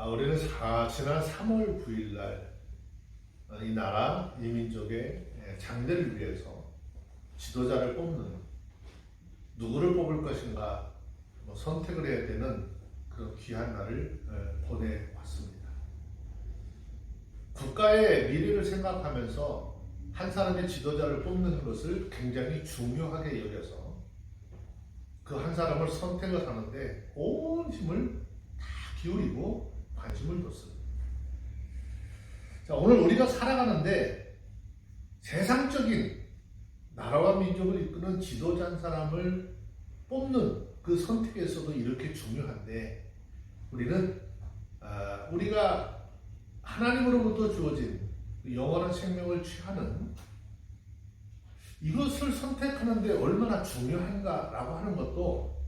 우리는 지난 3월 9일 날 이 나라, 이 민족의 장래를 위해서 지도자를 뽑는, 누구를 뽑을 것인가 선택을 해야 되는 그런 귀한 날을 보내왔습니다. 국가의 미래를 생각하면서 한 사람의 지도자를 뽑는 것을 굉장히 중요하게 여겨서 그 한 사람을 선택을 하는데 온 힘을 다 기울이고 관심을 뒀습니다. 자, 오늘 우리가 살아가는데 세상적인 나라와 민족을 이끄는 지도자 한 사람을 뽑는 그 선택에서도 이렇게 중요한데, 우리는 우리가 하나님으로부터 주어진 영원한 생명을 취하는 이것을 선택하는데 얼마나 중요한가라고 하는 것도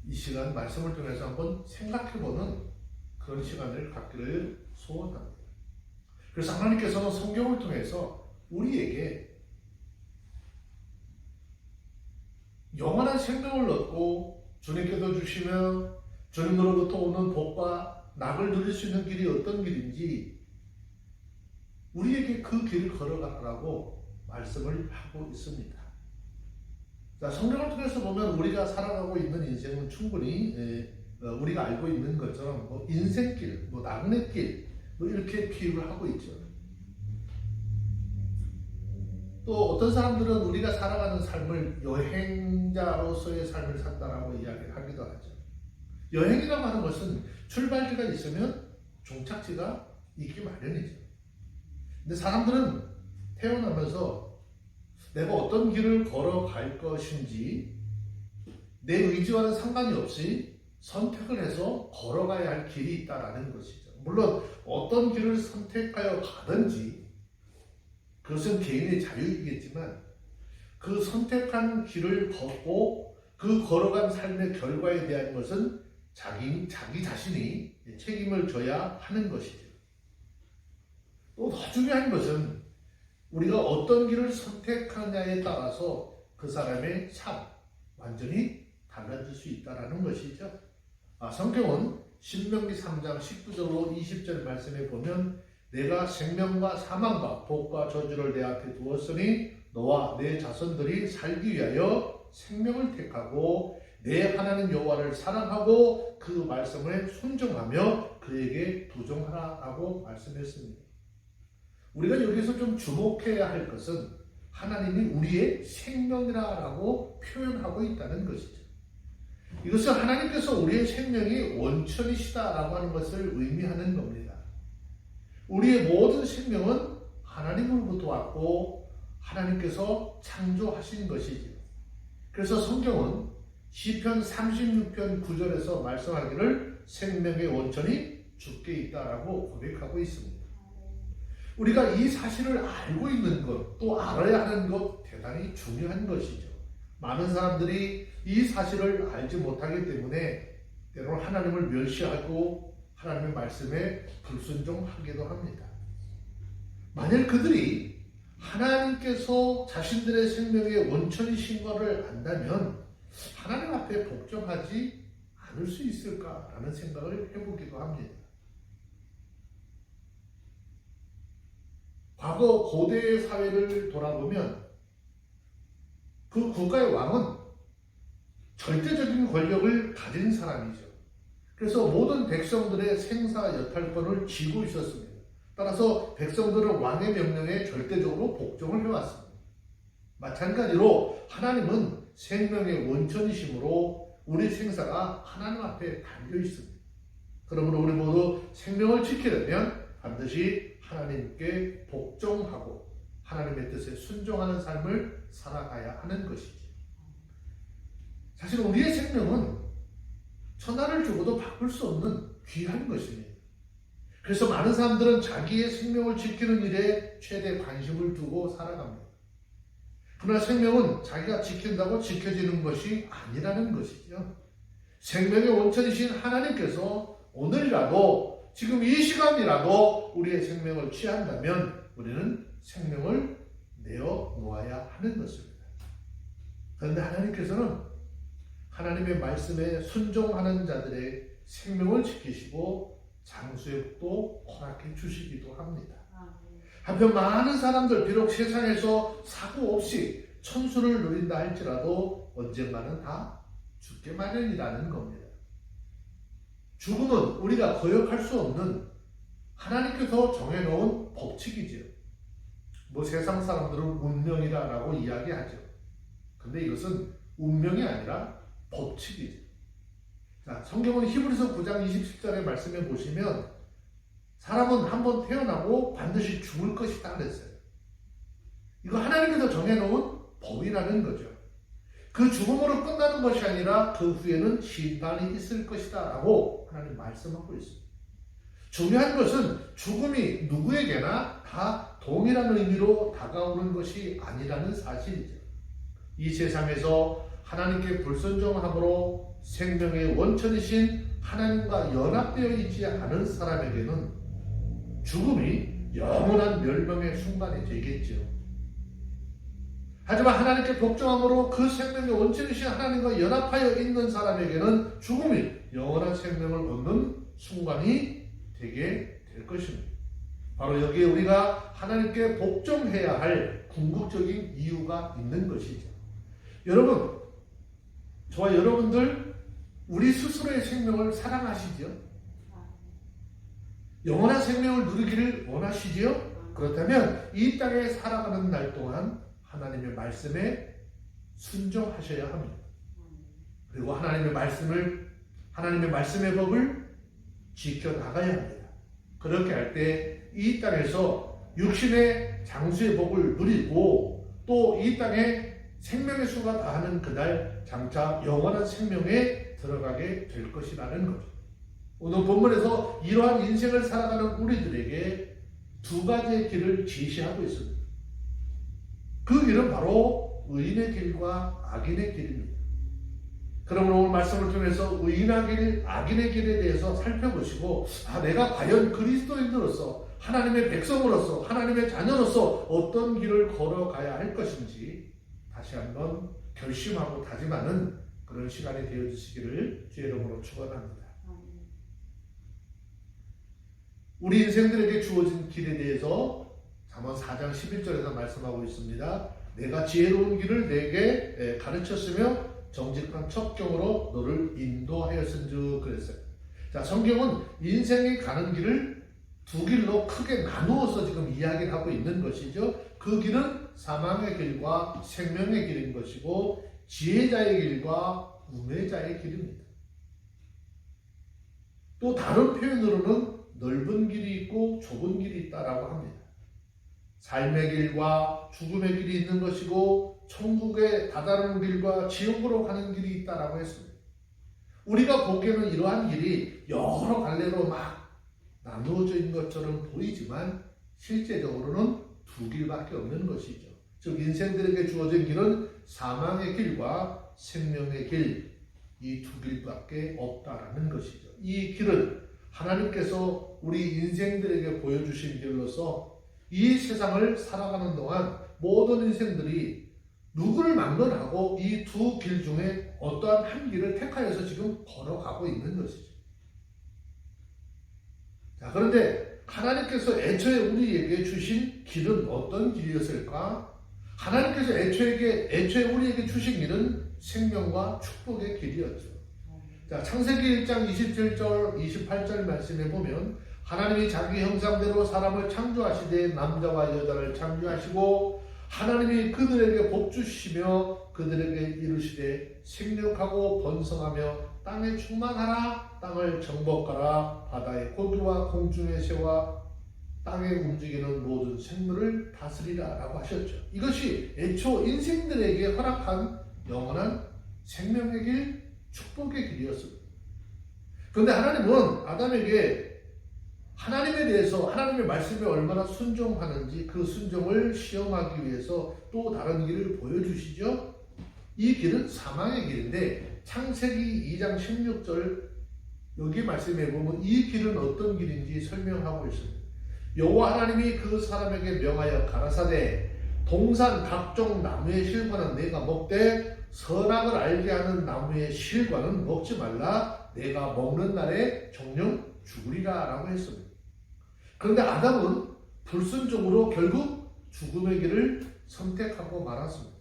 이 시간 말씀을 통해서 한번 생각해보는 그런 시간을 갖기를 소원합니다. 그래서 하나님께서는 성경을 통해서 우리에게 영원한 생명을 얻고 주님께서 주시며 주님으로부터 오는 복과 낙을 누릴 수 있는 길이 어떤 길인지 우리에게 그 길을 걸어가라고 말씀을 하고 있습니다. 자, 성경을 통해서 보면 우리가 살아가고 있는 인생은 충분히 우리가 알고 있는 것처럼 인생길, 낙내길 이렇게 비유를 하고 있죠. 또 어떤 사람들은 우리가 살아가는 삶을 여행자로서의 삶을 산다라고 이야기를 하기도 하죠. 여행이라고 하는 것은 출발지가 있으면 종착지가 있기 마련이죠. 근데 사람들은 태어나면서 내가 어떤 길을 걸어갈 것인지 내 의지와는 상관이 없이 선택을 해서 걸어가야 할 길이 있다라는 것이죠. 물론 어떤 길을 선택하여 가든지 그것은 개인의 자유이겠지만 그 선택한 길을 걷고 그 걸어간 삶의 결과에 대한 것은 자기 자신이 책임을 져야 하는 것이죠. 또 더 중요한 것은 우리가 어떤 길을 선택하느냐에 따라서 그 사람의 삶 완전히 달라질 수 있다는 것이죠. 성경은 신명기 3장 19절로 20절 말씀에 보면 내가 생명과 사망과 복과 저주를 내 앞에 두었으니 너와 내 자손들이 살기 위하여 생명을 택하고 내 하나님 여호와를 사랑하고 그 말씀에 순종하며 그에게 부종하라고 말씀했습니다. 우리가 여기서 좀 주목해야 할 것은 하나님이 우리의 생명이라고 표현하고 있다는 것이죠. 이것은 하나님께서 우리의 생명이 원천이시다라고 하는 것을 의미하는 겁니다. 우리의 모든 생명은 하나님으로부터 왔고 하나님께서 창조하신 것이죠. 그래서 성경은 시편 36편 9절에서 말씀하기를 생명의 원천이 주께 있다라고 고백하고 있습니다. 우리가 이 사실을 알고 있는 것, 또 알아야 하는 것 대단히 중요한 것이죠. 많은 사람들이 이 사실을 알지 못하기 때문에 때로는 하나님을 멸시하고 하나님의 말씀에 불순종하기도 합니다. 만일 그들이 하나님께서 자신들의 생명의 원천이신 것을 안다면 하나님 앞에 복종하지 않을 수 있을까라는 생각을 해보기도 합니다. 과거 고대 사회를 돌아보면 그 국가의 왕은 절대적인 권력을 가진 사람이죠. 그래서 모든 백성들의 생사 여탈권을 쥐고 있었습니다. 따라서 백성들은 왕의 명령에 절대적으로 복종을 해왔습니다. 마찬가지로 하나님은 생명의 원천이시므로 우리 생사가 하나님 앞에 달려 있습니다. 그러므로 우리 모두 생명을 지키려면 반드시 하나님께 복종하고 하나님의 뜻에 순종하는 삶을 살아가야 하는 것이지. 사실 우리의 생명은 천하를 주고도 바꿀 수 없는 귀한 것입니다. 그래서 많은 사람들은 자기의 생명을 지키는 일에 최대 관심을 두고 살아갑니다. 그러나 생명은 자기가 지킨다고 지켜지는 것이 아니라는 것이죠. 생명의 원천이신 하나님께서 오늘이라도 지금 이 시간이라도 우리의 생명을 취한다면 우리는 생명을 내어 놓아야 하는 것입니다. 그런데 하나님께서는 하나님의 말씀에 순종하는 자들의 생명을 지키시고 장수의 복도 허락해 주시기도 합니다. 한편 많은 사람들 비록 세상에서 사고 없이 천수를 누린다 할지라도 언젠가는 다 죽게 마련이라는 겁니다. 죽음은 우리가 거역할 수 없는 하나님께서 정해놓은 법칙이죠. 세상 사람들은 운명이라고 이야기하죠. 근데 이것은 운명이 아니라 법칙이죠. 자, 성경은 히브리서 9장 27절의 말씀에 보시면 사람은 한번 태어나고 반드시 죽을 것이다 그랬어요. 이거 하나님께서 정해놓은 법이라는 거죠. 그 죽음으로 끝나는 것이 아니라 그 후에는 심판이 있을 것이다 라고 하나님 말씀하고 있습니다. 중요한 것은 죽음이 누구에게나 다 동일한 의미로 다가오는 것이 아니라는 사실이죠. 이 세상에서 하나님께 불순종함으로 생명의 원천이신 하나님과 연합되어 있지 않은 사람에게는 죽음이 영원한 멸망의 순간이 되겠죠. 하지만 하나님께 복종함으로 그 생명의 원천이신 하나님과 연합하여 있는 사람에게는 죽음이 영원한 생명을 얻는 순간이 되게 될 것입니다. 바로 여기에 우리가 하나님께 복종해야 할 궁극적인 이유가 있는 것이죠. 여러분, 저와 여러분들 우리 스스로의 생명을 사랑하시죠? 영원한 생명을 누리기를 원하시지요? 그렇다면 이 땅에 살아가는 날 동안 하나님의 말씀에 순종하셔야 합니다. 그리고 하나님의 말씀의 법을 지켜나가야 합니다. 그렇게 할 때 이 땅에서 육신의 장수의 복을 누리고 또 이 땅에 생명의 수가 다하는 그날 장차 영원한 생명에 들어가게 될 것이라는 거죠. 오늘 본문에서 이러한 인생을 살아가는 우리들에게 두 가지의 길을 제시하고 있습니다. 그 길은 바로 의인의 길과 악인의 길입니다. 그러므로 오늘 말씀을 통해서 의인의 길, 악인의 길에 대해서 살펴보시고 내가 과연 그리스도인으로서 하나님의 백성으로서 하나님의 자녀로서 어떤 길을 걸어가야 할 것인지 다시 한번 결심하고 다짐하는 그런 시간이 되어주시기를 주의 이름으로 축원합니다. 우리 인생들에게 주어진 길에 대해서 잠언 4장 11절에서 말씀하고 있습니다. 내가 지혜로운 길을 내게 가르쳤으며 정직한 첩경으로 너를 인도하였은즉 그랬어요. 자, 성경은 인생이 가는 길을 두 길로 크게 나누어서 지금 이야기를 하고 있는 것이죠. 그 길은 사망의 길과 생명의 길인 것이고 지혜자의 길과 우매자의 길입니다. 또 다른 표현으로는 넓은 길이 있고 좁은 길이 있다라고 합니다. 삶의 길과 죽음의 길이 있는 것이고 천국에 다다르는 길과 지옥으로 가는 길이 있다라고 했습니다. 우리가 보기에는 이러한 길이 여러 갈래로 막 나누어져 있는 것처럼 보이지만 실제적으로는 두 길밖에 없는 것이죠. 즉 인생들에게 주어진 길은 사망의 길과 생명의 길, 이 두 길밖에 없다라는 것이죠. 이 길은 하나님께서 우리 인생들에게 보여주신 길로서 이 세상을 살아가는 동안 모든 인생들이 누구를 막론하고 이 두 길 중에 어떠한 한 길을 택하여서 지금 걸어가고 있는 것이죠. 자, 그런데 하나님께서 애초에 우리에게 주신 길은 어떤 길이었을까? 하나님께서 애초에 우리에게 주신 길은 생명과 축복의 길이었죠. 자, 창세기 1장 27절, 28절 말씀에 보면 하나님이 자기 형상대로 사람을 창조하시되 남자와 여자를 창조하시고 하나님이 그들에게 복 주시며 그들에게 이르시되 생육하고 번성하며 땅에 충만하라 땅을 정복하라 바다의 고기와 공중의 새와 땅에 움직이는 모든 생물을 다스리라 라고 하셨죠. 이것이 애초 인생들에게 허락한 영원한 생명의 길, 축복의 길이었습니다. 그런데 하나님은 아담에게 하나님에 대해서 하나님의 말씀에 얼마나 순종하는지 그 순종을 시험하기 위해서 또 다른 길을 보여주시죠. 이 길은 사망의 길인데 창세기 2장 16절 여기 말씀해 보면 이 길은 어떤 길인지 설명하고 있습니다. 여호와 하나님이 그 사람에게 명하여 가라사대 동산 각종 나무의 실과는 내가 먹되 선악을 알게 하는 나무의 실과는 먹지 말라. 내가 먹는 날에 정녕 죽으리라 라고 했습니다. 그런데 아담은 불순종으로 결국 죽음의 길을 선택하고 말았습니다.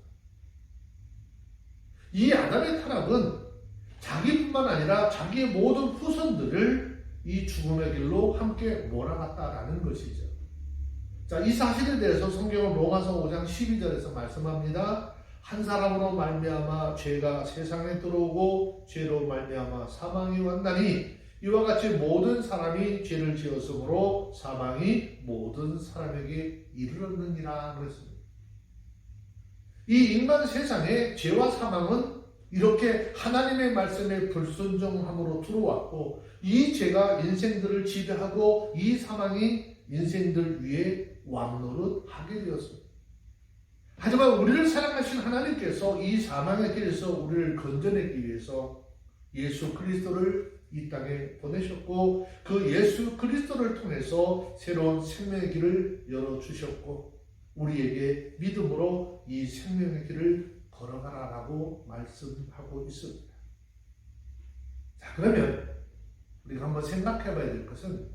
이 아담의 타락은 자기뿐만 아니라 자기의 모든 후손들을 이 죽음의 길로 함께 몰아갔다라는 것이죠. 자, 이 사실에 대해서 성경은 로마서 5장 12절에서 말씀합니다. 한 사람으로 말미암아 죄가 세상에 들어오고 죄로 말미암아 사망이 왔나니 이와 같이 모든 사람이 죄를 지었으므로 사망이 모든 사람에게 이르렀느니라 그랬습니다. 이 인간 세상에 죄와 사망은 이렇게 하나님의 말씀에 불순종함으로 들어왔고 이 죄가 인생들을 지배하고 이 사망이 인생들 위에 왕노릇하게 되었습니다. 하지만 우리를 사랑하신 하나님께서 이 사망의 길에서 우리를 건져내기 위해서 예수 그리스도를 이 땅에 보내셨고 그 예수 그리스도를 통해서 새로운 생명의 길을 열어주셨고 우리에게 믿음으로 이 생명의 길을 걸어가라라고 말씀하고 있습니다. 자, 그러면 우리가 한번 생각해 봐야 될 것은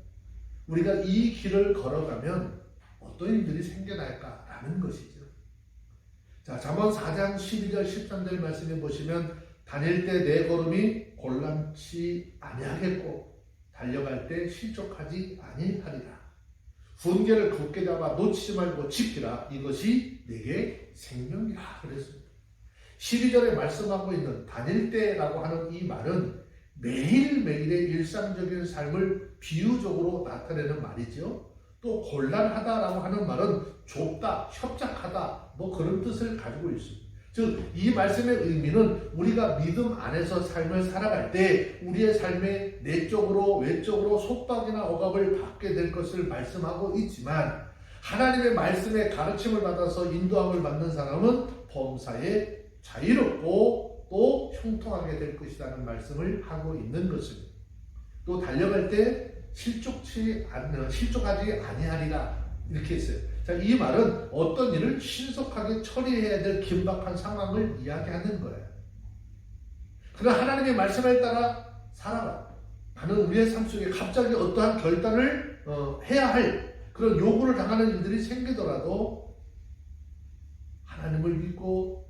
우리가 이 길을 걸어가면 어떤 일들이 생겨날까라는 것이죠. 자, 잠언 4장 12절 13절 말씀에 보시면 다닐 때 내 걸음이 곤란치 아니하겠고 달려갈 때 실족하지 아니하리라. 훈계를 굳게 잡아 놓치지 말고 지키라. 이것이 내게 생명이라 그랬습니다. 12절에 말씀하고 있는 다닐 때라고 하는 이 말은 매일매일의 일상적인 삶을 비유적으로 나타내는 말이죠. 또 곤란하다라고 하는 말은 좁다, 협착하다 뭐 그런 뜻을 가지고 있습니다. 즉 이 말씀의 의미는 우리가 믿음 안에서 삶을 살아갈 때 우리의 삶에 내적으로 외적으로 속박이나 억압을 받게 될 것을 말씀하고 있지만 하나님의 말씀에 가르침을 받아서 인도함을 받는 사람은 범사에 자유롭고 또 형통하게 될 것이라는 말씀을 하고 있는 것입니다. 또 달려갈 때 실족하지 아니하리라 이렇게 했어요. 자, 이 말은 어떤 일을 신속하게 처리해야 될 긴박한 상황을 이야기하는 거예요. 그러나 하나님의 말씀에 따라 살아가는 우리의 삶 속에 갑자기 어떠한 결단을 해야 할 그런 요구를 당하는 일들이 생기더라도 하나님을 믿고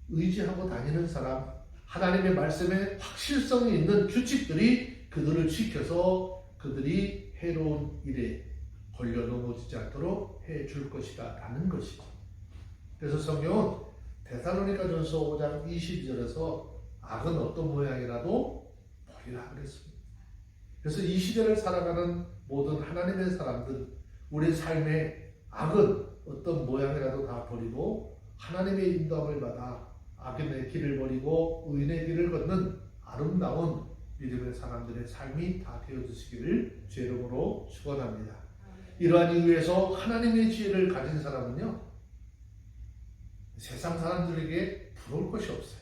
의지하고 다니는 사람, 하나님의 말씀에 확실성이 있는 규칙들이 그들을 지켜서 그들이 해로운 일에 걸려 넘어지지 않도록 해줄 것이다 라는 것이죠. 그래서 성경은 데살로니가전서 5장 22절에서 악은 어떤 모양이라도 버리라 그랬습니다. 그래서 이 시대를 살아가는 모든 하나님의 사람들, 우리 삶의 악은 어떤 모양이라도 다 버리고 하나님의 인도함을 받아 악인의 길을 버리고 의인의 길을 걷는 아름다운 믿음의 사람들의 삶이 다 되어주시기를 주 이름으로 축원합니다. 이러한 이유에서 하나님의 지혜를 가진 사람은요 세상 사람들에게 부러울 것이 없어요.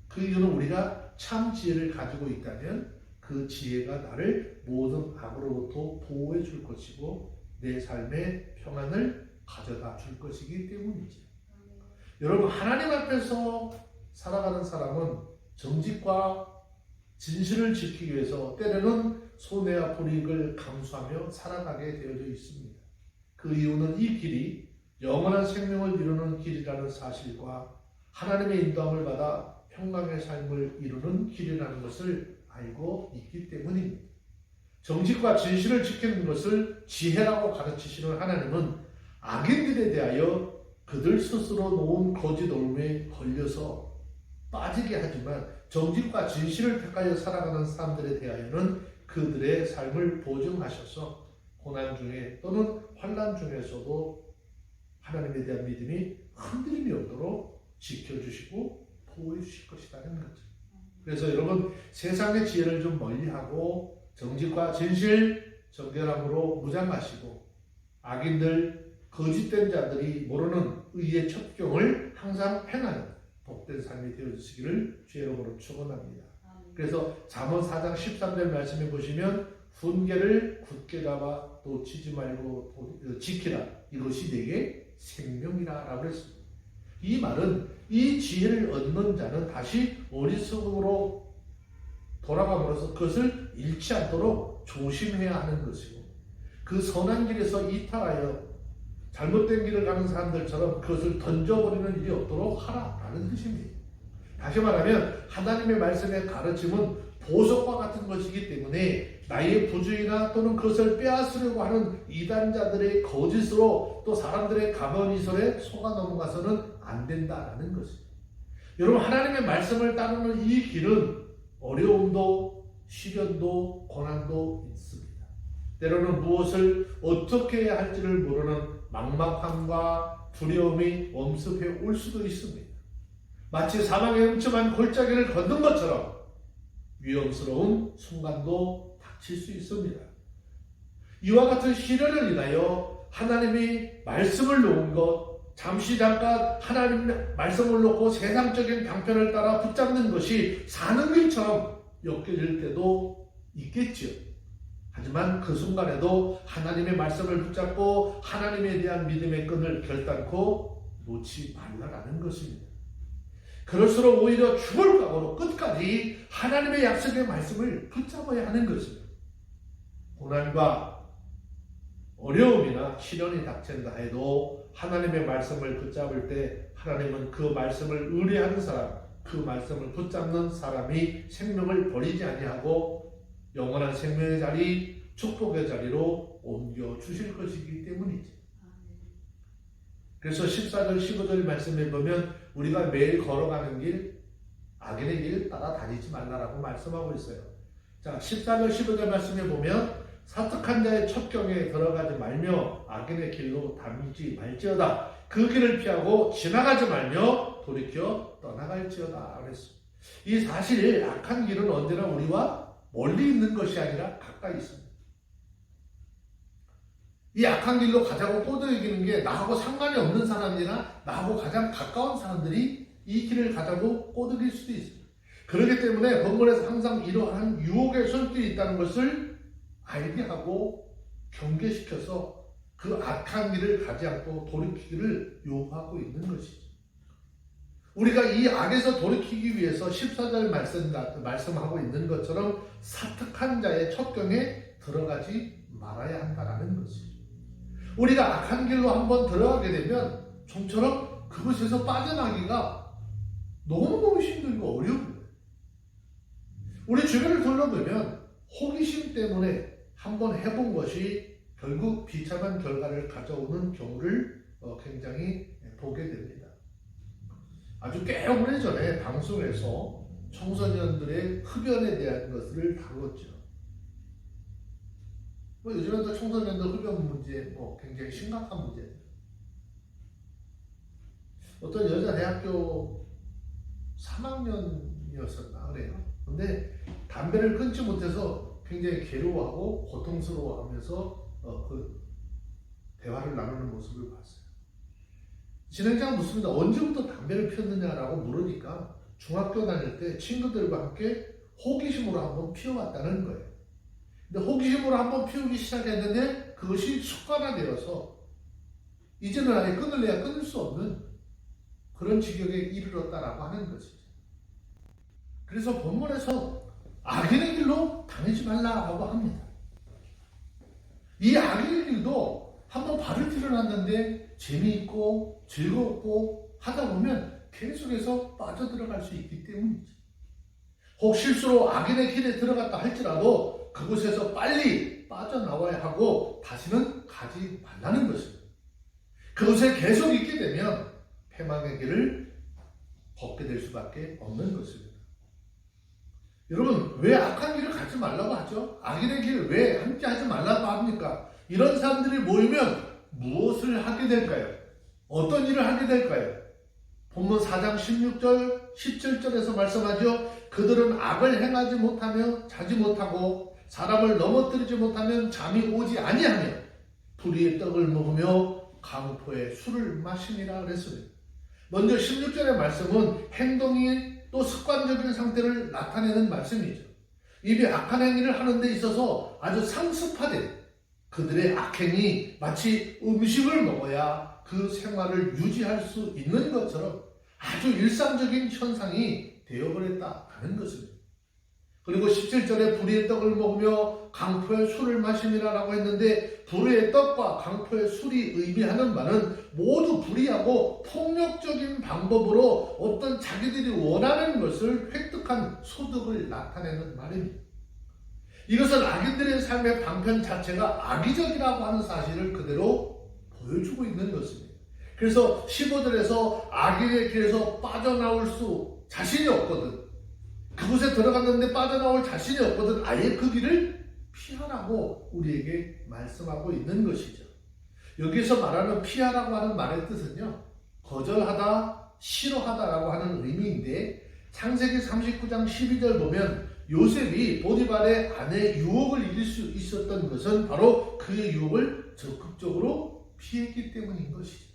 그 이유는 우리가 참 지혜를 가지고 있다면 그 지혜가 나를 모든 악으로부터 보호해 줄 것이고 내 삶의 평안을 가져다 줄 것이기 때문이죠. 여러분, 하나님 앞에서 살아가는 사람은 정직과 진실을 지키기 위해서 때로는 손해와 불이익을 감수하며 살아가게 되어져 있습니다. 그 이유는 이 길이 영원한 생명을 이루는 길이라는 사실과 하나님의 인도함을 받아 평강의 삶을 이루는 길이라는 것을 알고 있기 때문입니다. 정직과 진실을 지키는 것을 지혜라고 가르치시는 하나님은 악인들에 대하여 그들 스스로 놓은 거짓 올무에 걸려서 빠지게 하지만 정직과 진실을 택하여 살아가는 사람들에 대하여는 그들의 삶을 보증하셔서 고난 중에 또는 환난 중에서도 하나님에 대한 믿음이 흔들림이 없도록 지켜주시고 보호해 주실 것이라는 거죠. 그래서 여러분, 세상의 지혜를 좀 멀리하고 정직과 진실, 정결함으로 무장하시고 악인들, 거짓된 자들이 모르는 의의 첩경을 항상 행하는 복된 삶이 되어주시기를 주의 이름으로 축원합니다. 그래서 잠언 4장 13절 말씀해 보시면 훈계를 굳게 잡아 놓치지 말고 지키라. 이것이 내게 생명이라 라고 했습니다. 이 말은 이 지혜를 얻는 자는 다시 어리석음으로 돌아감으로써 그것을 잃지 않도록 조심해야 하는 것이고, 그 선한 길에서 이탈하여 잘못된 길을 가는 사람들처럼 그것을 던져버리는 일이 없도록 하라라는 뜻입니다. 다시 말하면 하나님의 말씀의 가르침은 보석과 같은 것이기 때문에 나의 부주의나 또는 그것을 빼앗으려고 하는 이단자들의 거짓으로 또 사람들의 가변이설에 속아 넘어가서는 안 된다라는 것입니다. 여러분, 하나님의 말씀을 따르는 이 길은 어려움도 시련도 고난도 있습니다. 때로는 무엇을 어떻게 해야 할지를 모르는 막막함과 두려움이 엄습해 올 수도 있습니다. 마치 사망의 음침한 골짜기를 걷는 것처럼 위험스러운 순간도 닥칠 수 있습니다. 이와 같은 시련을 인하여 하나님이 말씀을 놓은 것, 잠시 잠깐 하나님의 말씀을 놓고 세상적인 방편을 따라 붙잡는 것이 사는 길처럼 엮여질 때도 있겠지요. 하지만 그 순간에도 하나님의 말씀을 붙잡고 하나님에 대한 믿음의 끈을 결단코 놓지 말라라는 것입니다. 그럴수록 오히려 죽을 각오로 끝까지 하나님의 약속의 말씀을 붙잡아야 하는 것입니다. 고난과 어려움이나 시련이 닥친다 해도 하나님의 말씀을 붙잡을 때 하나님은 그 말씀을 의뢰하는 사람, 그 말씀을 붙잡는 사람이 생명을 버리지 아니하고 영원한 생명의 자리, 축복의 자리로 옮겨 주실 것이기 때문이죠. 그래서 14절, 15절 말씀에 보면 우리가 매일 걸어가는 길, 악인의 길 따라다니지 말라라고 말씀하고 있어요. 자, 14절, 15절 말씀에 보면 사특한 자의 첩경에 들어가지 말며 악인의 길로 다니지 말지어다. 그 길을 피하고 지나가지 말며 돌이켜 떠나갈지어다. 그랬습니다. 이 사실 악한 길은 언제나 우리와 멀리 있는 것이 아니라 가까이 있습니다. 이 악한 길로 가자고 꼬드기는 게 나하고 상관이 없는 사람이나 나하고 가장 가까운 사람들이 이 길을 가자고 꼬드길 수도 있습니다. 그렇기 때문에 본문에서 항상 이러한 유혹의 손길이 있다는 것을 알게 하고 경계시켜서 그 악한 길을 가지 않고 돌이키기를 요구하고 있는 것이죠. 우리가 이 악에서 돌이키기 위해서 14절 말씀하고 있는 것처럼 사특한 자의 첩경에 들어가지 말아야 한다는 것이죠. 우리가 악한 길로 한번 들어가게 되면 좀처럼 그것에서 빠져나기가 너무너무 힘들고 어려운 거예요. 우리 주변을 둘러보면 호기심 때문에 한번 해본 것이 결국 비참한 결과를 가져오는 경우를 굉장히 보게 됩니다. 아주 꽤 오래전에 방송에서 청소년들의 흡연에 대한 것을 다뤘죠. 요즘에도 청소년들 흡연 문제 굉장히 심각한 문제예요. 어떤 여자 대학교 3학년이었었나 그래요. 근데 담배를 끊지 못해서 굉장히 괴로워하고 고통스러워하면서 그 대화를 나누는 모습을 봤어요. 진행자가 묻습니다. 언제부터 담배를 피웠느냐라고 물으니까 중학교 다닐 때 친구들과 함께 호기심으로 한번 피워왔다는 거예요. 근데 호기심으로 한번 피우기 시작했는데 그것이 습관화되어서 이제는 아예 끊을래야 끊을 수 없는 그런 지경에 이르렀다라고 하는 것이죠. 그래서 본문에서 악인의 길로 다니지 말라고 합니다. 이 악인의 길도 한번 발을 들여놨는데 재미있고 즐겁고 하다 보면 계속해서 빠져들어갈 수 있기 때문이죠. 혹 실수로 악인의 길에 들어갔다 할지라도 그곳에서 빨리 빠져나와야 하고 다시는 가지 말라는 것입니다. 그곳에 계속 있게 되면 패망의 길을 걷게 될 수밖에 없는 것입니다. 여러분, 왜 악한 길을 가지 말라고 하죠? 악인의 길을 왜 함께 하지 말라고 합니까? 이런 사람들이 모이면 무엇을 하게 될까요? 어떤 일을 하게 될까요? 본문 4장 16절, 17절에서 말씀하죠. 그들은 악을 행하지 못하며 자지 못하고 사람을 넘어뜨리지 못하면 잠이 오지 아니하며 불의의 떡을 먹으며 강포의 술을 마시니라 그랬습니다. 먼저 16절의 말씀은 행동이 또 습관적인 상태를 나타내는 말씀이죠. 이미 악한 행위를 하는 데 있어서 아주 상습화된 그들의 악행이 마치 음식을 먹어야 그 생활을 유지할 수 있는 것처럼 아주 일상적인 현상이 되어버렸다는 것입니다. 그리고 17절에 불의의 떡을 먹으며 강포의 술을 마심이라고 했는데 불의의 떡과 강포의 술이 의미하는 바는 모두 불의하고 폭력적인 방법으로 어떤 자기들이 원하는 것을 획득한 소득을 나타내는 말입니다. 이것은 악인들의 삶의 방편 자체가 악의적이라고 하는 사실을 그대로 보여주고 있는 것입니다. 그래서 15절에서 악인의 길에서 빠져나올 수 자신이 없거든. 그곳에 들어갔는데 빠져나올 자신이 없거든. 아예 그 길을 피하라고 우리에게 말씀하고 있는 것이죠. 여기서 말하는 피하라고 하는 말의 뜻은요, 거절하다, 싫어하다라고 하는 의미인데, 창세기 39장 12절 보면 요셉이 보디발의 아내의 유혹을 이길 수 있었던 것은 바로 그의 유혹을 적극적으로 피했기 때문인 것이죠.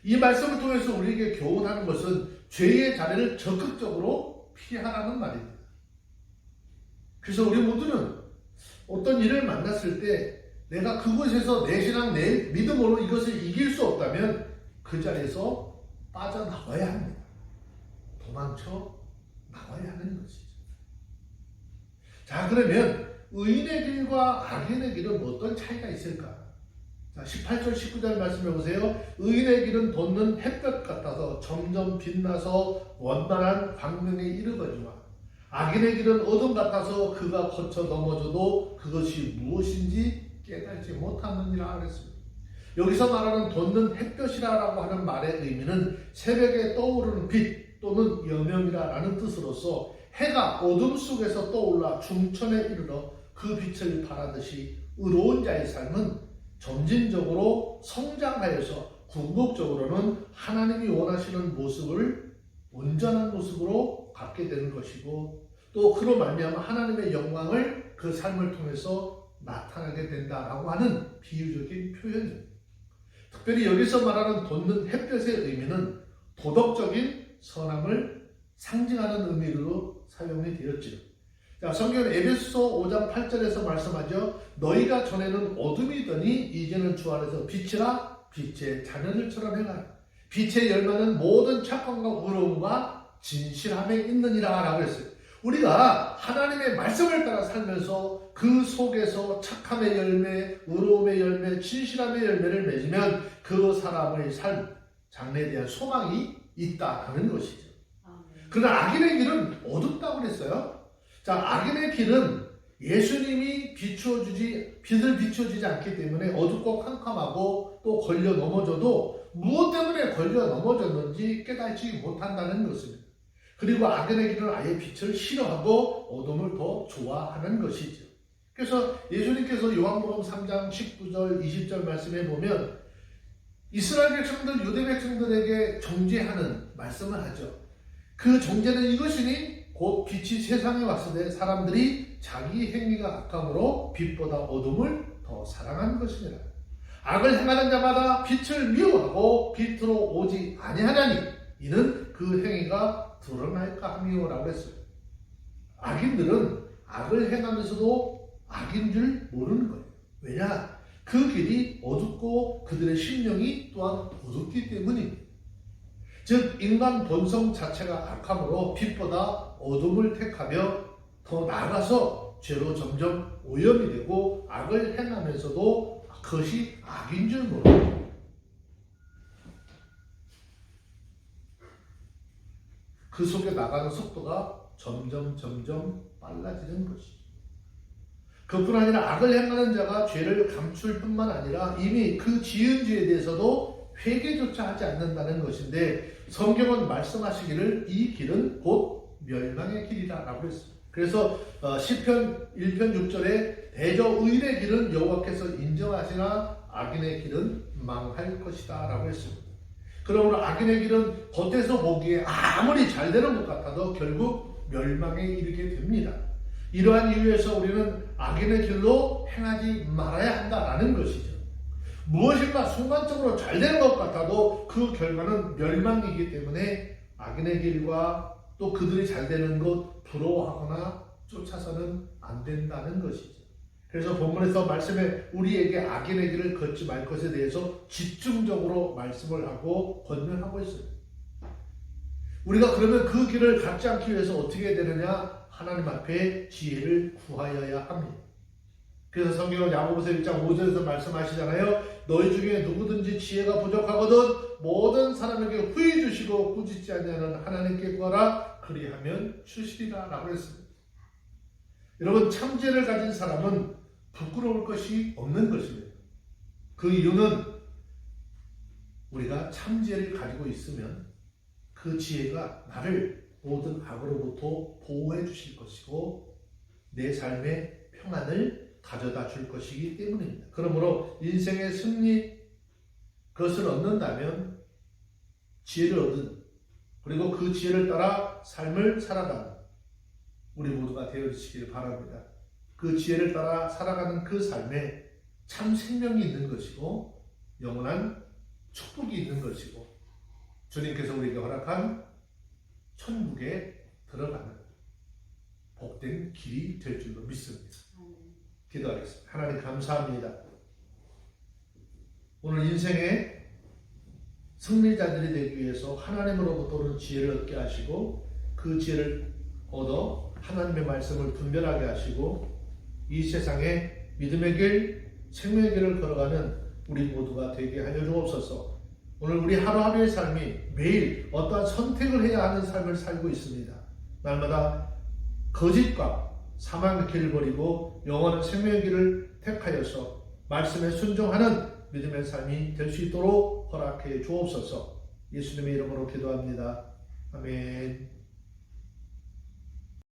이 말씀을 통해서 우리에게 교훈하는 것은 죄의 자리를 적극적으로 피하라는 말입니다. 그래서 우리 모두는 어떤 일을 만났을 때 내가 그곳에서 내 신앙, 내 믿음으로 이것을 이길 수 없다면 그 자리에서 빠져나와야 합니다. 도망쳐 나와야 하는 것이죠. 자, 그러면 의인의 길과 악인의 길은 어떤 차이가 있을까? 자, 18절 19절 말씀해 보세요. 의인의 길은 돋는 햇볕 같아서 점점 빛나서 원만한 광명에 이르거니와 악인의 길은 어둠 같아서 그가 거쳐 넘어져도 그것이 무엇인지 깨닫지 못하느니라 그랬습니다. 여기서 말하는 돋는 햇볕이라고 하는 말의 의미는 새벽에 떠오르는 빛 또는 여명이라는 뜻으로서 해가 어둠 속에서 떠올라 중천에 이르러 그 빛을 발하듯이 의로운 자의 삶은 점진적으로 성장하여서 궁극적으로는 하나님이 원하시는 모습을 온전한 모습으로 갖게 되는 것이고 또 그로 말미암아 하나님의 영광을 그 삶을 통해서 나타나게 된다라고 하는 비유적인 표현입니다. 특별히 여기서 말하는 돋는 햇볕의 의미는 도덕적인 선함을 상징하는 의미로 사용이 되었죠. 자, 성경은 에베소서 5장 8절에서 말씀하죠. 너희가 전에는 어둠이더니 이제는 주 안에서 빛이라 빛의 자녀들처럼 행하라. 빛의 열매는 모든 착함과 의로움과 진실함에 있느니라 라고 했어요. 우리가 하나님의 말씀을 따라 살면서 그 속에서 착함의 열매, 의로움의 열매, 진실함의 열매를 맺으면 그 사람의 삶, 장래에 대한 소망이 있다는 것이죠. 그러나 악인의 길은 어둡다고 그랬어요. 자, 악인의 길은 예수님이 빛을 비춰주지 않기 때문에 어둡고 캄캄하고 또 걸려 넘어져도 무엇 때문에 걸려 넘어졌는지 깨닫지 못한다는 것입니다. 그리고 악인의 길은 아예 빛을 싫어하고 어둠을 더 좋아하는 것이죠. 그래서 예수님께서 요한복음 3장 19절 20절 말씀해 보면 이스라엘 백성들, 유대 백성들에게 정죄하는 말씀을 하죠. 그 정죄는 이것이니 곧 빛이 세상에 왔을 때 사람들이 자기 행위가 악함으로 빛보다 어둠을 더 사랑하는 것이니라. 악을 행하는 자마다 빛을 미워하고 빛으로 오지 아니하나니 이는 그 행위가 드러날까 함이오라고 했어요. 악인들은 악을 행하면서도 악인 줄 모르는 거예요. 왜냐? 그 길이 어둡고 그들의 심령이 또한 어둡기 때문입니다. 즉 인간 본성 자체가 악함으로 빛보다 어둠을 택하며 더 나아가서 죄로 점점 오염이 되고 악을 행하면서도 그것이 악인 줄 모릅니다. 그 속에 나가는 속도가 점점 빨라지는 것이죠. 그뿐 아니라 악을 행하는 자가 죄를 감출 뿐만 아니라 이미 그 지은 죄에 대해서도 회개조차 하지 않는다는 것인데 성경은 말씀하시기를 이 길은 곧 멸망의 길이라고 했습니다. 그래서 시편 1편 6절에 대저 의인의 길은 여호와께서 인정하시나 악인의 길은 망할 것이다 라고 했습니다. 그러므로 악인의 길은 겉에서 보기에 아무리 잘 되는 것 같아도 결국 멸망에 이르게 됩니다. 이러한 이유에서 우리는 악인의 길로 행하지 말아야 한다라는 것이죠. 무엇인가 순간적으로 잘 되는 것 같아도 그 결과는 멸망이기 때문에 악인의 길과 또 그들이 잘 되는 것 부러워하거나 쫓아서는 안 된다는 것이죠. 그래서 본문에서 말씀에 우리에게 악인의 길을 걷지 말 것에 대해서 집중적으로 말씀을 하고 권면하고 있어요. 우리가 그러면 그 길을 갖지 않기 위해서 어떻게 해야 되느냐? 하나님 앞에 지혜를 구하여야 합니다. 그래서 성경은 야고보서 1장 5절에서 말씀하시잖아요. 너희 중에 누구든지 지혜가 부족하거든 모든 사람에게 후히 주시고 꾸짖지 아니하는 하나님께 구하라 그리하면 주시리라 라고 했습니다. 여러분, 참 지혜를 가진 사람은 부끄러울 것이 없는 것입니다. 그 이유는 우리가 참 지혜를 가지고 있으면 그 지혜가 나를 모든 악으로부터 보호해 주실 것이고 내 삶의 평안을 가져다 줄 것이기 때문입니다. 그러므로 인생의 승리, 그것을 얻는다면 지혜를 얻은, 그리고 그 지혜를 따라 삶을 살아가는 우리 모두가 되어주시길 바랍니다. 그 지혜를 따라 살아가는 그 삶에 참 생명이 있는 것이고 영원한 축복이 있는 것이고 주님께서 우리에게 허락한 천국에 들어가는 복된 길이 될 줄로 믿습니다. 기도하겠습니다. 하나님 감사합니다. 오늘 인생의 승리자들이 되기 위해서 하나님으로부터 오는 지혜를 얻게 하시고 그 지혜를 얻어 하나님의 말씀을 분별하게 하시고 이 세상에 믿음의 길, 생명의 길을 걸어가는 우리 모두가 되게 하여 주옵소서. 오늘 우리 하루하루의 삶이 매일 어떠한 선택을 해야 하는 삶을 살고 있습니다. 날마다 거짓과 사망의 길을 버리고 영원한 생명의 길을 택하여서 말씀에 순종하는 믿음의 삶이 될 수 있도록 허락해 주옵소서. 예수님의 이름으로 기도합니다. 아멘.